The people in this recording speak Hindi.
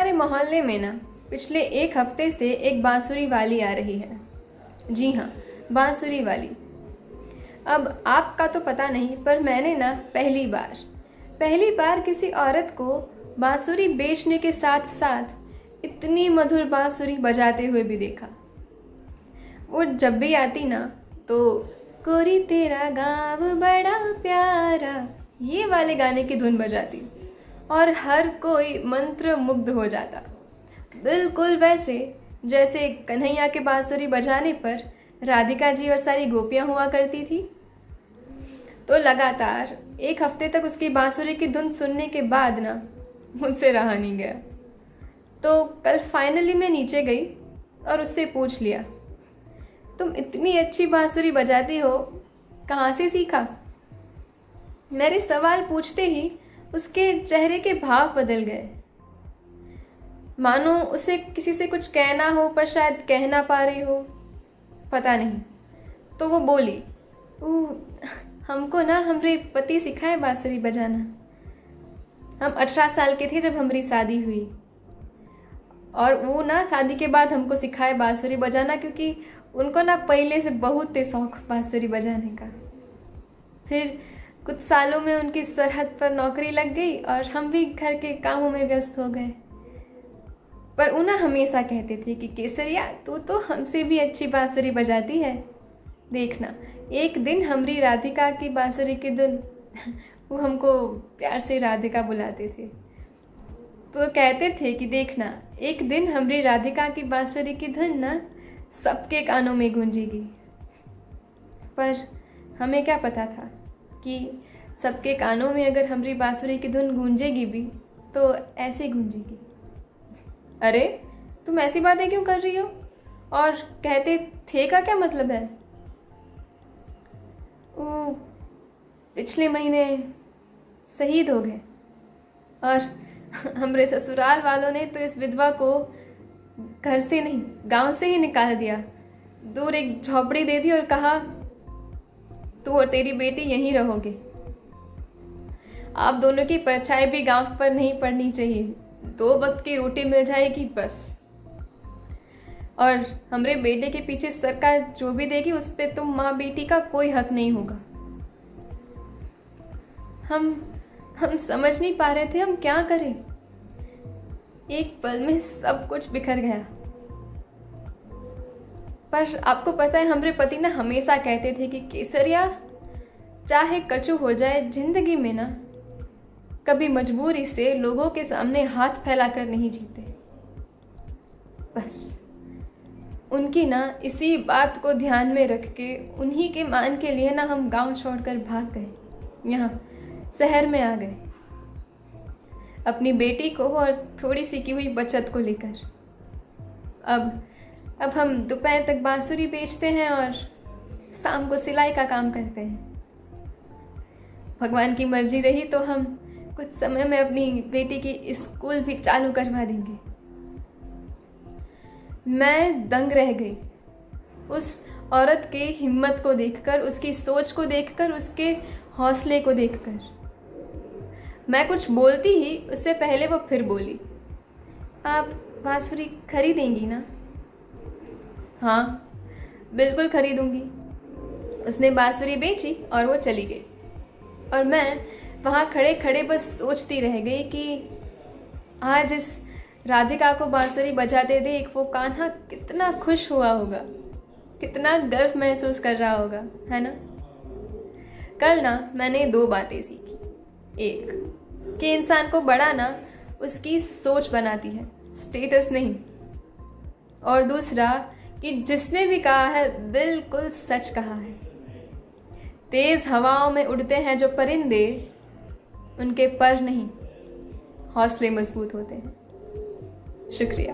हमारे मोहल्ले में ना पिछले एक हफ्ते से एक बांसुरी वाली आ रही है। जी हाँ, बांसुरी वाली। अब आपका तो पता नहीं, पर मैंने ना पहली बार किसी औरत को बांसुरी बेचने के साथ साथ इतनी मधुर बांसुरी बजाते हुए भी देखा। वो जब भी आती ना तो कोरी तेरा गाँव बड़ा प्यारा, ये वाले गाने की धुन बजाती और हर कोई मंत्र मुग्ध हो जाता। बिल्कुल वैसे जैसे कन्हैया के बांसुरी बजाने पर राधिका जी और सारी गोपियाँ हुआ करती थी। तो लगातार एक हफ्ते तक उसकी बांसुरी की धुन सुनने के बाद ना मुझसे रहा नहीं गया। तो कल फाइनली मैं नीचे गई और उससे पूछ लिया, तुम इतनी अच्छी बांसुरी बजाती हो, कहाँ से सीखा? मेरे सवाल पूछते ही उसके चेहरे के भाव बदल गए, मानो उसे किसी से कुछ कहना हो पर शायद कह ना पा रही हो, पता नहीं। तो वो बोली, हमको ना हमारे पति सिखाए बांसुरी बजाना। हम 18 साल के थे जब हमारी शादी हुई, और वो ना शादी के बाद हमको सिखाए बांसुरी बजाना, क्योंकि उनको ना पहले से बहुत शौक बांसुरी बजाने का। फिर कुछ सालों में उनकी सरहद पर नौकरी लग गई और हम भी घर के कामों में व्यस्त हो गए। पर वो ना हमेशा कहते थे कि केसरिया, तू तो हमसे भी अच्छी बांसुरी बजाती है। देखना, एक दिन हमारी राधिका की बांसुरी की धुन वो हमको प्यार से राधिका बुलाते थे, तो कहते थे कि देखना, एक दिन हमारी राधिका की बांसुरी की धुन ना सबके कानों में गूंजेगी। पर हमें क्या पता था कि सबके कानों में अगर हमारी बांसुरी की धुन गूंजेगी भी तो ऐसे गूंजेगी। अरे तुम ऐसी बातें क्यों कर रही हो? और कहते थे का क्या मतलब है? वो पिछले महीने शहीद हो गए और हमारे ससुराल वालों ने तो इस विधवा को घर से नहीं, गांव से ही निकाल दिया। दूर एक झोपड़ी दे दी और कहा, तू और तेरी बेटी यहीं रहोगे। आप दोनों की परछाई भी गांव पर नहीं पड़नी चाहिए, 2 वक्त की रोटी मिल जाएगी बस। और हमरे बेटे के पीछे सरकार जो भी देगी उस पे तुम माँ बेटी का कोई हक नहीं होगा। हम समझ नहीं पा रहे थे हम क्या करें। एक पल में सब कुछ बिखर गया। पर आपको पता है, हमरे पति ना हमेशा कहते थे कि केसरिया, चाहे कछु हो जाए जिंदगी में ना, कभी मजबूरी से लोगों के सामने हाथ फैलाकर नहीं जीते। बस उनकी ना इसी बात को ध्यान में रख के, उन्हीं के मान के लिए ना हम गांव छोड़कर भाग गए, यहाँ शहर में आ गए, अपनी बेटी को और थोड़ी सी की हुई बचत को लेकर। अब हम दोपहर तक बांसुरी बेचते हैं और शाम को सिलाई का काम करते हैं। भगवान की मर्जी रही तो हम कुछ समय में अपनी बेटी की स्कूल भी चालू करवा देंगे। मैं दंग रह गई उस औरत के हिम्मत को देखकर, उसकी सोच को देखकर, उसके हौसले को देखकर। मैं कुछ बोलती ही उससे पहले वो फिर बोली, आप बांसुरी खरीदेंगी ना? हाँ बिल्कुल खरीदूंगी। उसने बांसुरी बेची और वो चली गई, और मैं वहाँ खड़े खड़े बस सोचती रह गई कि आज इस राधिका को बांसुरी बजाते देख वो कान्हा कितना खुश हुआ होगा, कितना गर्व महसूस कर रहा होगा, है ना? कल ना मैंने 2 बातें सीखी। एक कि इंसान को बड़ा ना उसकी सोच बनाती है, स्टेटस नहीं। और दूसरा कि जिसने भी कहा है बिल्कुल सच कहा है। तेज हवाओं में उड़ते हैं जो परिंदे, उनके पर नहीं, हौसले मजबूत होते हैं। शुक्रिया।